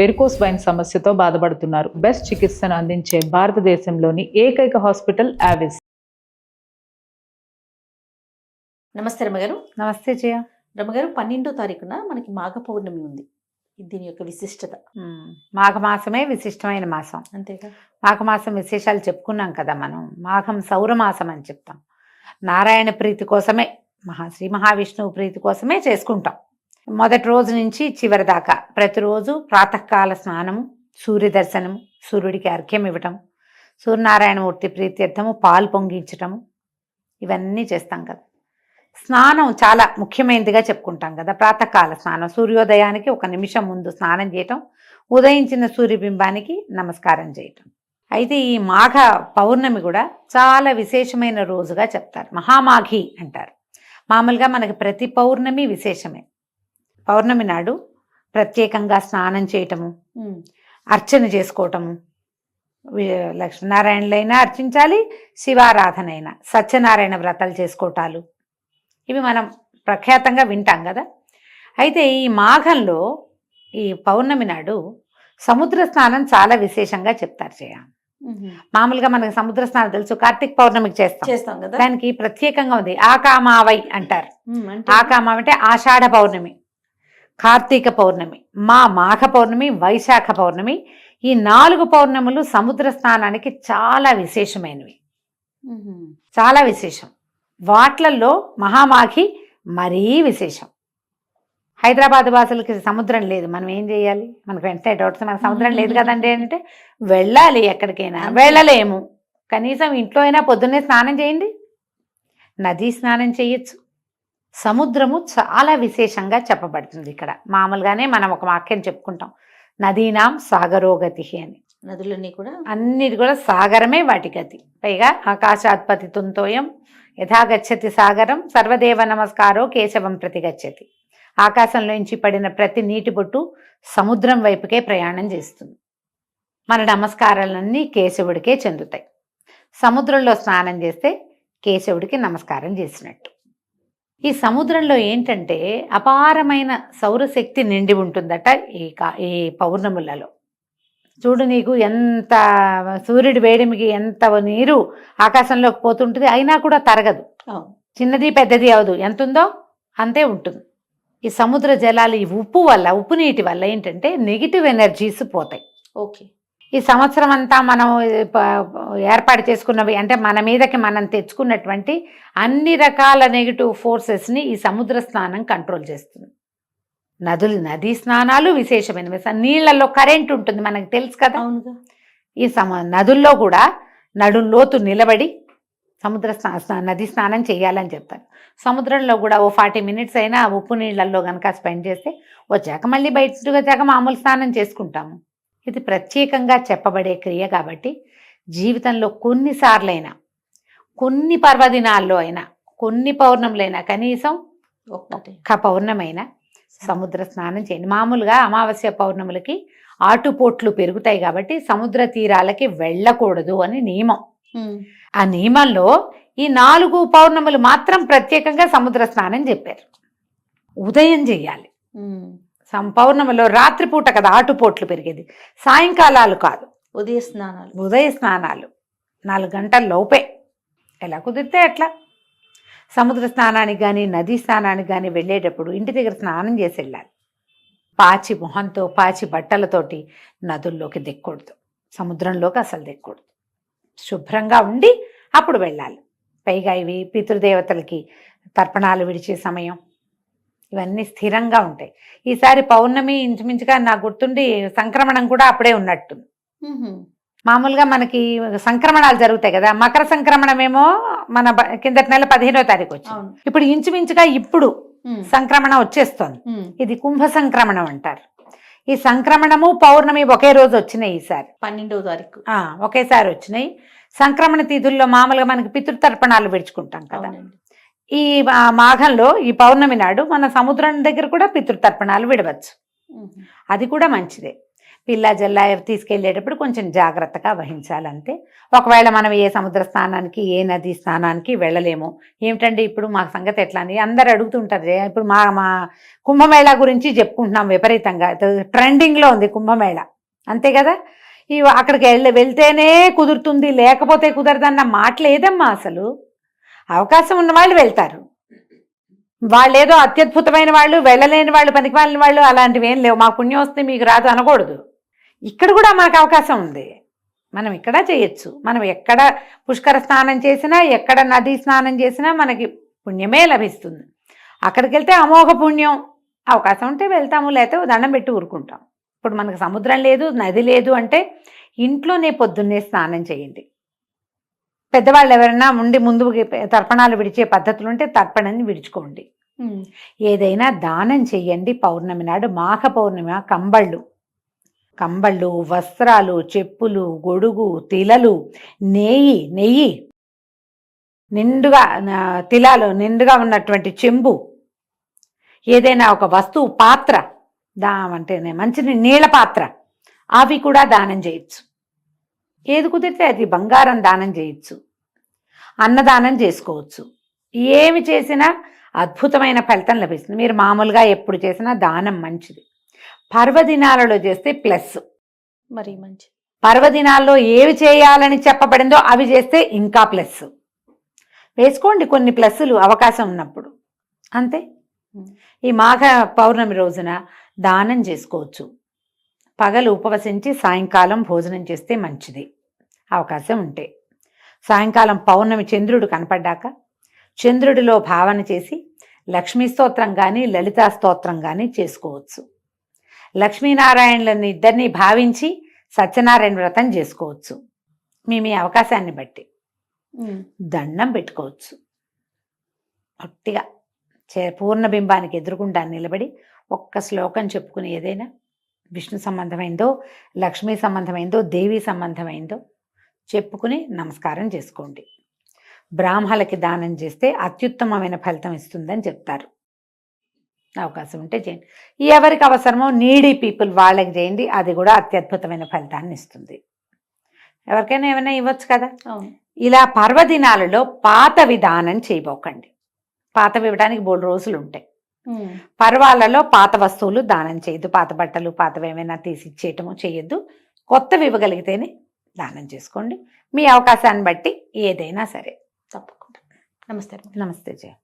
Varicose wine సమస్యతో బాధపడుతున్నారు. Best చికిత్సను అందించే భారతదేశంలోని ఏకైక హాస్పిటల్ ఆవిస్. నమస్తే రమ్మగారు. నమస్తే జయ. రమ్మగారు, 12వ తారీఖున మనకి మాఘ పౌర్ణమి ఉంది. దీని యొక్క విశిష్టత. మాఘమాసమే విశిష్టమైన మాసం. అంతేగా, మాఘమాసం విశేషాలు చెప్పుకున్నాం కదా మనం. మాఘం సౌరమాసం అని చెప్తాం. నారాయణ ప్రీతి కోసమే, శ్రీ మహావిష్ణువు ప్రీతి కోసమే చేసుకుంటాం. మొదటి రోజు నుంచి చివరి దాకా ప్రతిరోజు ప్రాతకాల స్నానము, సూర్య దర్శనము, సూర్యుడికి అర్ఘ్యం ఇవ్వటం, సూర్యనారాయణమూర్తి ప్రీత్యర్థము పాలు పొంగించటము, ఇవన్నీ చేస్తాం కదా. స్నానం చాలా ముఖ్యమైనదిగా చెప్పుకుంటాం కదా. ప్రాతకాల స్నానం, సూర్యోదయానికి 1 నిమిషం ముందు స్నానం చేయటం, ఉదయించిన సూర్యబింబానికి నమస్కారం చేయటం. అయితే ఈ మాఘ పౌర్ణమి కూడా చాలా విశేషమైన రోజుగా చెప్తారు. మహామాఘి అంటారు. మామూలుగా మనకి ప్రతి పౌర్ణమి విశేషమే. పౌర్ణమి నాడు ప్రత్యేకంగా స్నానం చేయటము, అర్చన చేసుకోవటము, లక్ష్మీనారాయణులైనా అర్చించాలి, శివారాధన అయినా, సత్యనారాయణ వ్రతాలు చేసుకోవటాలు, ఇవి మనం ప్రఖ్యాతంగా వింటాం కదా. అయితే ఈ మాఘంలో ఈ పౌర్ణమి నాడు సముద్ర స్నానం చాలా విశేషంగా చెప్తారు జయ. మామూలుగా మనకి సముద్ర స్నానం తెలుసు, కార్తీక పౌర్ణమికి చేస్తాం కదా. దానికి ప్రత్యేకంగా ఉంది. ఆకామావై అంటారు. ఆకామావై అంటే ఆషాఢ పౌర్ణమి, కార్తీక పౌర్ణమి, మాఘ పౌర్ణమి, వైశాఖ పౌర్ణమి, ఈ 4 పౌర్ణములు సముద్ర స్నానానికి చాలా విశేషమైనవి. చాలా విశేషం. వాట్లల్లో మహామాఘి మరీ విశేషం. హైదరాబాద్ వాసులకి సముద్రం లేదు, మనం ఏం చేయాలి? మనకు వెంటనే డౌట్స్, మనకు సముద్రం లేదు కదండి అంటే వెళ్ళాలి. ఎక్కడికైనా వెళ్ళలేము, కనీసం ఇంట్లో అయినా పొద్దున్నే స్నానం చేయండి, నదీ స్నానం చేయొచ్చు. సముద్రము చాలా విశేషంగా చెప్పబడుతుంది ఇక్కడ. మామూలుగానే మనం ఒక వాక్యం చెప్పుకుంటాం, నదీనాం సాగరోగతి అని. నదులన్నీ కూడా, అన్నిటి కూడా సాగరమే వాటి గతి. పైగా ఆకాశాత్పతి తుంతోయం యథా గచ్చతి సాగరం సర్వదేవ నమస్కారో కేశవం ప్రతి గచ్చతి. ఆకాశంలోంచి పడిన ప్రతి నీటి బొట్టు సముద్రం వైపుకే ప్రయాణం చేస్తుంది. మన నమస్కారాలన్నీ కేశవుడికే చెందుతాయి. సముద్రంలో స్నానం చేస్తే కేశవుడికి నమస్కారం చేసినట్టు. ఈ సముద్రంలో ఏంటంటే అపారమైన సౌరశక్తి నిండి ఉంటుందట ఈ పౌర్ణములలో. చూడు, నీకు ఎంత సూర్యుడి వేడిమికి ఎంత నీరు ఆకాశంలోకి పోతుంటుంది, అయినా కూడా తరగదు. చిన్నది పెద్దది అవదు, ఎంత ఉందో అంతే ఉంటుంది. ఈ సముద్ర జలాలు, ఈ ఉప్పు నీటి వల్ల ఏంటంటే నెగిటివ్ ఎనర్జీస్ పోతాయి. ఓకే. ఈ సంవత్సరం అంతా మనం ఏర్పాటు చేసుకున్నవి అంటే మన మీదకి మనం తెచ్చుకున్నటువంటి అన్ని రకాల నెగిటివ్ ఫోర్సెస్ని ఈ సముద్ర స్నానం కంట్రోల్ చేస్తుంది. నదీ స్నానాలు విశేషమైనవి. నీళ్లలో కరెంట్ ఉంటుంది, మనకు తెలుసు కదా. ఈ నదుల్లో కూడా నడుంలోతు నిలబడి నదీ స్నానం చేయాలని చెప్తారు. సముద్రంలో కూడా 40 మినిట్స్ అయినా ఉప్పు నీళ్లలో కనుక స్పెండ్ చేస్తే వచ్చాక మళ్ళీ బయటకు వచ్చాక మామూలు స్నానం చేసుకుంటాము. ఇది ప్రత్యేకంగా చెప్పబడే క్రియ కాబట్టి జీవితంలో కొన్నిసార్లైనా, కొన్ని పర్వదినాల్లో అయినా, కొన్ని పౌర్ణములైనా, కనీసం ఒక్క పౌర్ణమైనా సముద్ర స్నానం చేయండి. మామూలుగా అమావాస్య పౌర్ణములకి ఆటుపోట్లు పెరుగుతాయి కాబట్టి సముద్ర తీరాలకి వెళ్ళకూడదు అని నియమం. ఆ నియమంలో ఈ 4 పౌర్ణములు మాత్రం ప్రత్యేకంగా సముద్ర స్నానం చెప్పారు. ఉదయం చెయ్యాలి. పౌర్ణమిలో రాత్రిపూట కదా ఆటుపోట్లు పెరిగేది, సాయంకాలాలు కాదు, ఉదయ స్నానాలు 4 గంటల లోపే, ఎలా కుదిరితే అట్లా. సముద్ర స్నానానికి కానీ నదీ స్నానానికి కానీ వెళ్ళేటప్పుడు ఇంటి దగ్గర స్నానం చేసి వెళ్ళాలి. పాచి మొహంతో, పాచి బట్టలతోటి నదుల్లోకి దిక్కకూడదు, సముద్రంలోకి అసలు దిక్కకూడదు. శుభ్రంగా ఉండి అప్పుడు వెళ్ళాలి. పైగా ఇవి పితృదేవతలకి తర్పణాలు విడిచే సమయం, ఇవన్నీ స్థిరంగా ఉంటాయి. ఈసారి పౌర్ణమి ఇంచుమించుగా నాకు గుర్తుండి సంక్రమణం కూడా అప్పుడే ఉన్నట్టు. మామూలుగా మనకి సంక్రమణాలు జరుగుతాయి కదా. మకర సంక్రమణం ఏమో మన కిందటి నెల 15వ తారీఖు వచ్చింది. ఇప్పుడు ఇంచుమించుగా ఇప్పుడు సంక్రమణం వచ్చేస్తోంది. ఇది కుంభ సంక్రమణం అంటారు. ఈ సంక్రమణము పౌర్ణమి ఒకే రోజు వచ్చినాయి. ఈసారి 12వ తారీఖు ఒకేసారి వచ్చినాయి. సంక్రమణ తిథుల్లో మామూలుగా మనకి పితృతర్పణాలు విడుచుకుంటాం కదా. ఈ మాఘంలో ఈ పౌర్ణమి నాడు మన సముద్రం దగ్గర కూడా పితృతర్పణాలు విడవచ్చు. అది కూడా మంచిదే. పిల్ల జల్ల తీసుకెళ్ళేటప్పుడు కొంచెం జాగ్రత్తగా వహించాలంతే. ఒకవేళ మనం ఏ సముద్ర స్నానానికి ఏ నది స్నానానికి వెళ్ళలేము, ఏమిటండి ఇప్పుడు మా సంగతి ఎట్లా అని అందరు అడుగుతుంటారు. ఇప్పుడు మా కుంభమేళా గురించి చెప్పుకుంటున్నాం, విపరీతంగా ట్రెండింగ్లో ఉంది కుంభమేళా, అంతే కదా. అక్కడికి వెళ్తేనే కుదురుతుంది, లేకపోతే కుదరదన్న మాట లేదమ్మా. అసలు అవకాశం ఉన్న వాళ్ళు వెళ్తారు, వాళ్ళు ఏదో అత్యద్భుతమైన వాళ్ళు, వెళ్ళలేని వాళ్ళు, పనికిమాలిన వాళ్ళు అలాంటివి ఏం లేవు. మా పుణ్యం వస్తే మీకు రాదు అనకూడదు. ఇక్కడ కూడా మనకు అవకాశం ఉంది, మనం ఇక్కడ చేయొచ్చు. మనం ఎక్కడ పుష్కర స్నానం చేసినా, ఎక్కడ నదీ స్నానం చేసినా మనకి పుణ్యమే లభిస్తుంది. అక్కడికి వెళ్తే అమోఘ పుణ్యం. అవకాశం ఉంటే వెళ్తాము, లేకపోతే దండం పెట్టి ఊరుకుంటాం. ఇప్పుడు మనకు సముద్రం లేదు, నది లేదు అంటే ఇంట్లోనే పొద్దున్నే స్నానం చేయండి. పెద్దవాళ్ళు ఎవరైనా ముందు తర్పణాలు విడిచే పద్ధతులు ఉంటే తర్పణని విడుచుకోండి. ఏదైనా దానం చెయ్యండి. పౌర్ణమి నాడు, మాఘ పౌర్ణమి, కంబళ్ళు, వస్త్రాలు, చెప్పులు, గొడుగు, తిలలు, నెయ్యి నిండుగా, తిలాలు నిండుగా ఉన్నటువంటి చెంబు, ఏదైనా ఒక వస్తువు, పాత్ర, అంటేనే మంచి నీళ్ళ పాత్ర, అవి కూడా దానం చేయొచ్చు. ఏది కుదిరితే అది. బంగారం దానం చేయొచ్చు, అన్నదానం చేసుకోవచ్చు. ఏమి చేసినా అద్భుతమైన ఫలితం లభిస్తుంది. మీరు మామూలుగా ఎప్పుడు చేసినా దానం మంచిది. పర్వదినాలలో చేస్తే ప్లస్, మరి మంచి. పర్వదినాల్లో ఏవి చేయాలని చెప్పబడిందో అవి చేస్తే ఇంకా ప్లస్. వేసుకోండి కొన్ని ప్లస్సులు అవకాశం ఉన్నప్పుడు, అంతే. ఈ మాఘ పౌర్ణమి రోజున దానం చేసుకోవచ్చు. పగలు ఉపవసించి సాయంకాలం భోజనం చేస్తే మంచిది అవకాశం ఉంటే. సాయంకాలం పౌర్ణమి చంద్రుడు కనపడ్డాక చంద్రుడిలో భావన చేసి లక్ష్మీ స్తోత్రం కానీ లలితా స్తోత్రం కానీ చేసుకోవచ్చు. లక్ష్మీనారాయణులని ఇద్దరిని భావించి సత్యనారాయణ వ్రతం చేసుకోవచ్చు. మీ అవకాశాన్ని బట్టి దండం పెట్టుకోవచ్చు. ఒట్టిగా పూర్ణబింబానికి ఎదురుకుండా నిలబడి ఒక్క శ్లోకం చెప్పుకుని, ఏదైనా విష్ణు సంబంధమైందో, లక్ష్మీ సంబంధమైందో, దేవి సంబంధమైందో చెప్పుకుని నమస్కారం చేసుకోండి. బ్రాహ్మణులకి దానం చేస్తే అత్యుత్తమమైన ఫలితం ఇస్తుందని చెప్తారు. అవకాశం ఉంటే చేయండి. ఎవరికి అవసరమో నీడీ పీపుల్ వాళ్ళకి చేయండి, అది కూడా అత్యద్భుతమైన ఫలితాన్ని ఇస్తుంది. ఎవరికైనా ఏమైనా ఇవ్వచ్చు కదా. ఇలా పర్వదినాలలో పాత విధానం చేయబోకండి. పాతవి ఇవ్వడానికి 3 రోజులు ఉంటాయి. పర్వాలలో పాత వస్తువులు దానం చేయొద్దు. పాత బట్టలు, పాతవి ఏమైనా తీసి ఇచ్చేయటము చేయొద్దు. కొత్తవి ఇవ్వగలిగితేనే దానం చేసుకోండి. మీ అవకాశాన్ని బట్టి ఏదైనా సరే. తప్పకుండా. నమస్తే. నమస్తే జయ.